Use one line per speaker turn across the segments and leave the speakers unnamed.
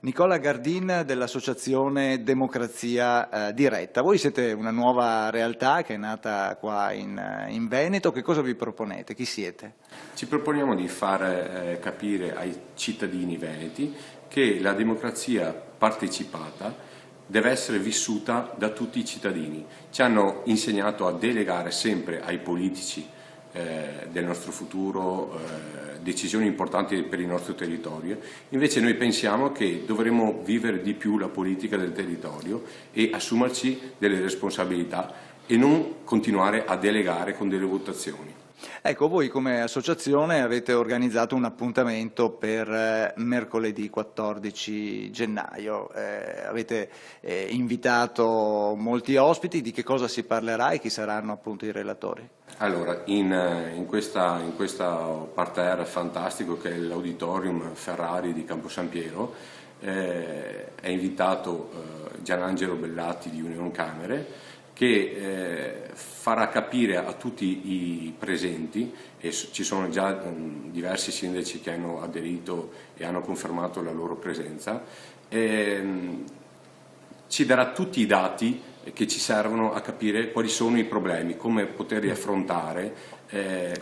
Nicola Gardin dell'associazione Democrazia Diretta. Voi siete una nuova realtà che è nata qua in Veneto, che cosa vi proponete? Chi siete?
Ci proponiamo di far capire ai cittadini veneti che la democrazia partecipata deve essere vissuta da tutti i cittadini. Ci hanno insegnato a delegare sempre ai politici del nostro futuro decisioni importanti per il nostro territorio, invece noi pensiamo che dovremmo vivere di più la politica del territorio e assumerci delle responsabilità e non continuare a delegare con delle votazioni.
Ecco, voi come associazione avete organizzato un appuntamento per mercoledì 14 gennaio, avete invitato molti ospiti, di che cosa si parlerà e chi saranno appunto i relatori?
Allora, in questa parterre fantastico che è l'Auditorium Ferrari di Campo San Piero, è invitato Gianangelo Bellatti di Union Camere, che farà capire a tutti i presenti, e ci sono già diversi sindaci che hanno aderito e hanno confermato la loro presenza, ci darà tutti i dati che ci servono a capire quali sono i problemi, come poterli affrontare,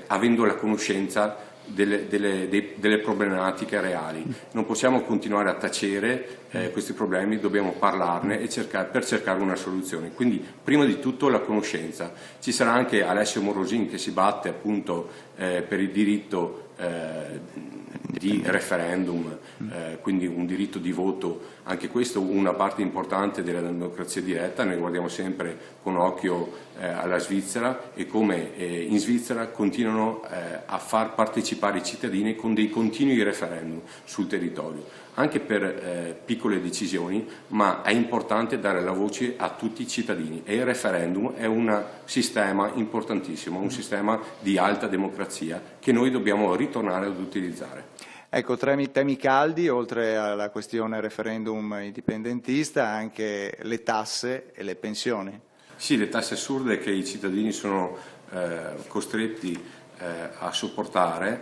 avendo la conoscenza delle problematiche reali. Non possiamo continuare a tacere questi problemi, dobbiamo parlarne e per cercare una soluzione. Quindi prima di tutto la conoscenza. Ci sarà anche Alessio Morosin che si batte appunto per il diritto di referendum, quindi un diritto di voto, anche questo una parte importante della democrazia diretta. Noi guardiamo sempre con occhio alla Svizzera e come in Svizzera continuano a far partecipare i cittadini con dei continui referendum sul territorio, anche per piccole decisioni, ma è importante dare la voce a tutti i cittadini e il referendum è un sistema importantissimo, un sistema di alta democrazia che noi dobbiamo ritornare ad utilizzare.
Ecco, temi caldi, oltre alla questione referendum indipendentista, anche le tasse e le pensioni.
Sì, le tasse assurde che i cittadini sono costretti a sopportare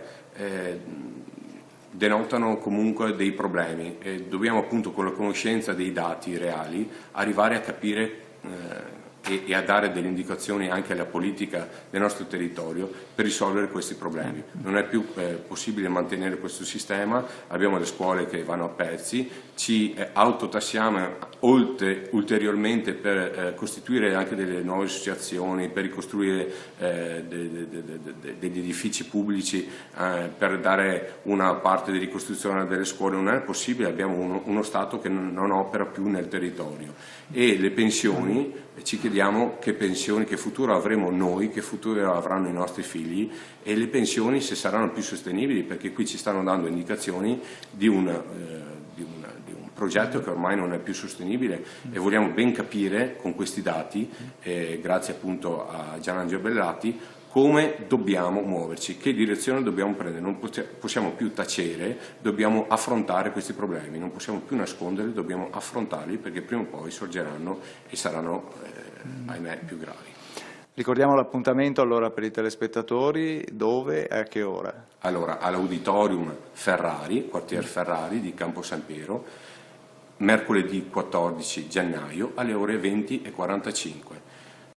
denotano comunque dei problemi e dobbiamo appunto con la conoscenza dei dati reali arrivare a capire e a dare delle indicazioni anche alla politica del nostro territorio per risolvere questi problemi. Non è più possibile mantenere questo sistema, abbiamo le scuole che vanno a pezzi, ci autotassiamo ulteriormente per costituire anche delle nuove associazioni, per ricostruire degli edifici pubblici, per dare una parte di ricostruzione delle scuole. Non è possibile, abbiamo uno Stato che non opera più nel territorio. E le pensioni, ci chiediamo che pensioni, che futuro avremo noi, che futuro avranno i nostri figli e le pensioni se saranno più sostenibili, perché qui ci stanno dando indicazioni di un progetto che ormai non è più sostenibile e vogliamo ben capire con questi dati, grazie appunto a Gianangelo Bellatti, come dobbiamo muoverci, che direzione dobbiamo prendere. Non possiamo più tacere, dobbiamo affrontare questi problemi, non possiamo più nasconderli, dobbiamo affrontarli perché prima o poi sorgeranno e saranno, ahimè, più gravi.
Ricordiamo l'appuntamento allora per i telespettatori, dove e a che ora?
Allora, all'Auditorium Ferrari, quartier Ferrari di Campo San Piero, mercoledì 14 gennaio alle ore 20:45.